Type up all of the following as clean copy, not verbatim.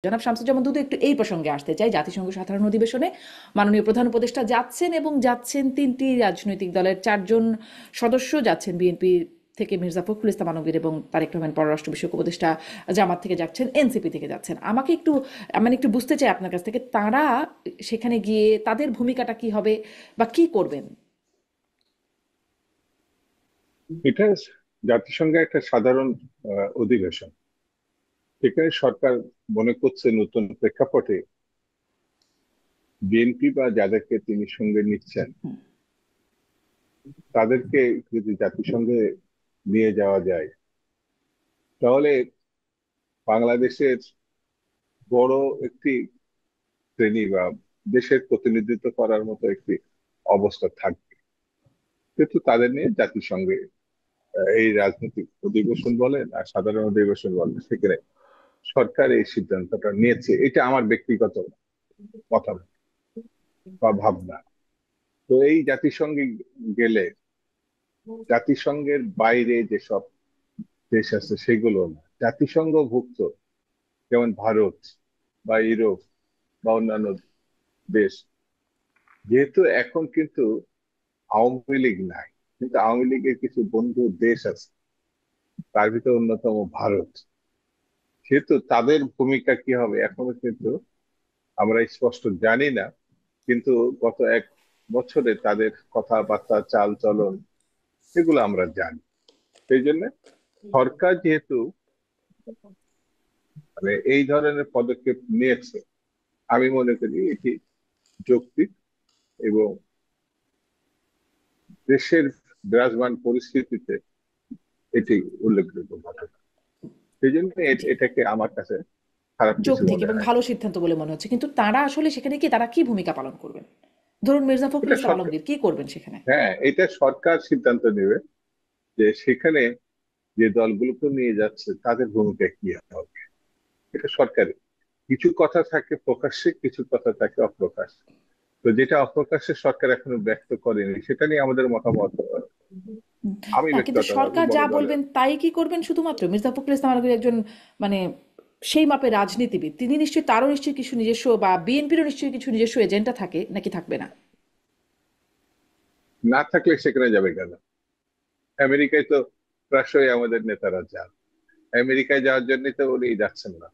জনাব শামসুজ্জামান দুদু, একটু এই প্রসঙ্গে আসতে চাই। জাতিসংঘ সাধারণ অধিবেশনে মাননীয় প্রধান উপদেষ্টা যাচ্ছেন তিনটি রাজনৈতিক দলের 4জন সদস্য যাচ্ছেন। বিএনপি থেকে মির্জা ফখরুল ইসলাম আলমগীর এবং তারেক রহমান পররাষ্ট্র বিষয়ক উপদেষ্টা, জামাত থেকে যাচ্ছেন, এনসিপি থেকে যাচ্ছেন। আমাকে একটু মানে একটু বুঝতে চাই আপনার কাছ থেকে, তারা সেখানে গিয়ে তাদের ভূমিকাটা কি হবে বা কি করবেন? এটা জাতিসংঘের একটা সাধারণ অধিবেশন। এখানে সরকার মনে করছে নতুন প্রেক্ষাপটে বিএনপি বা যাদেরকে তিনি সঙ্গে নিচ্ছেন তাদেরকে যদি জাতিসংঘে নিয়ে যাওয়া যায়, তাহলে বাংলাদেশের বড় একটি শ্রেণী বা দেশের প্রতিনিধিত্ব করার মতো একটি অবস্থা থাকবে। কিন্তু তাদের নিয়ে জাতিসংঘে এই রাজনৈতিক অধিবেশন বলেন আর সাধারণ অধিবেশন বলেন, সেখানে সরকার এই সিদ্ধান্তটা নিয়েছে। এটা আমার ব্যক্তিগত মতামত বা ভাবনা। তো এই জাতিসংঘে গেলে জাতিসংঘের বাইরে যেসব দেশ আছে সেগুলো না, জাতিসংঘভুক্ত, যেমন ভারত বা ইউরোপ বা অন্যান্য দেশ, যেহেতু এখন কিন্তু আওয়ামী লীগ নাই, কিন্তু আওয়ামী লীগের কিছু বন্ধু দেশ আছে, তার ভিতরে অন্যতম ভারত। সেহেতু তাদের ভূমিকা কি হবে এখনো কিন্তু আমরা স্পষ্ট জানি না। কিন্তু গত 1 বছরে তাদের কথাবার্তা, চাল চলন, এগুলো আমরা জানি। সেই জন্য সরকার যেহেতু মানে এই ধরনের পদক্ষেপ নিয়েছে, আমি মনে করি এটি যৌক্তিক এবং দেশের বিরাজমান পরিস্থিতিতে এটি উল্লেখযোগ্য ঘটনা। সেই জন্য জি, এটাকে আমার কাছে খারাপ কিছু যৌক্তিক মনে এবং হয় না। ভালো সিদ্ধান্ত বলে মনে হচ্ছে, কিন্তু তারা আসলে সেখানে কি, তারা কি ভূমিকা পালন করবেন? ধরুন মির্জা ফখরুল এটা ইসলাম সরকার, আলমগীর কি করবেন সেখানে? হ্যাঁ, এটা সরকার সিদ্ধান্ত নেবে যে সেখানে যে দলগুলোকে নিয়ে যাচ্ছে তাদের ভূমিকা কি হবে। এটা সরকারের কিছু কথা থাকে প্রকাশ্যে, কিছু কথা থাকে অপ্রকাশ্যে। তো যেটা অপ্রকাশ্যে সরকার এখনো ব্যক্ত করেনি, সেটা নিয়ে আমাদের মতামত আমি না, কিন্তু ব্যক্তিগতভাবে সরকার বড় যা দলের। বলবেন তাই কি করবেন শুধুমাত্র? মির্জা ফখরুল ইসলাম আলমগীর একজন মানে সেই মাপের রাজনীতিবিদ, তিনি নিশ্চয়ই, তারও নিশ্চয়ই কিছু নিজস্ব বা বিএনপিরও নিশ্চয়ই কিছু নিজস্ব এজেন্ডা থাকে, নাকি থাকবে না? না থাকলে সেখানে যাবে কেন? আমেরিকায় তো প্রায়শই আমাদের নেতারা যান। আমেরিকায় যাওয়ার জন্য তো উনি যাচ্ছেন না,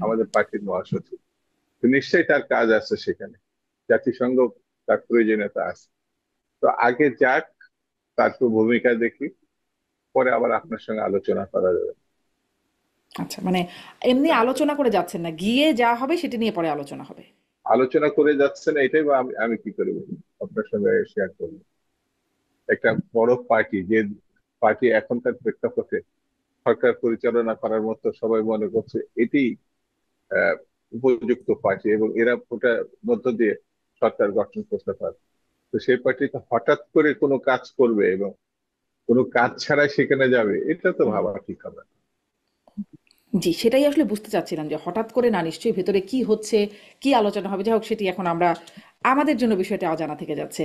আমাদের পার্টির মহাসচিব। তো নিশ্চয়ই তার কাজ আছে সেখানে, জাতিসংঘ তার প্রয়োজনীয়তা আছে। তো আগে যাক, তারপর ভূমিকা দেখি, পরে আবার আপনার সঙ্গে আলোচনা করা যাবে। আচ্ছা, মানে এমনি আলোচনা করে যাচ্ছেন না, গিয়ে যা হবে সেটা নিয়ে পরে আলোচনা হবে। আলোচনা করে যাচ্ছে না, এটাই বা আমি আমি কি করে বলবো, আপনার সঙ্গে শেয়ার করবো। একটা বড় পার্টি, যে পার্টি এখনকার প্রেক্ষাপটে সরকার পরিচালনা করার মতো সবাই মনে করছে এটি আহ, উপযুক্ত পার্টি এবং এরা ওটার মধ্য দিয়ে সরকার গঠন করতে পারে। তো সেই পার্টিতে হঠাৎ করে কোনো কাজ করবে এবং কোনো কাজ ছাড়াই সেখানে যাবে, এটা তো ভাবা ঠিক হবে না। জি, সেটাই আসলে বুঝতে চাচ্ছিলাম যে হঠাৎ করে না, নিশ্চয়ই ভেতরে কি হচ্ছে, কি আলোচনা হবে, যাই হোক সেটি এখন আমরা, আমাদের জন্য বিষয়টা অজানা থেকে যাচ্ছে।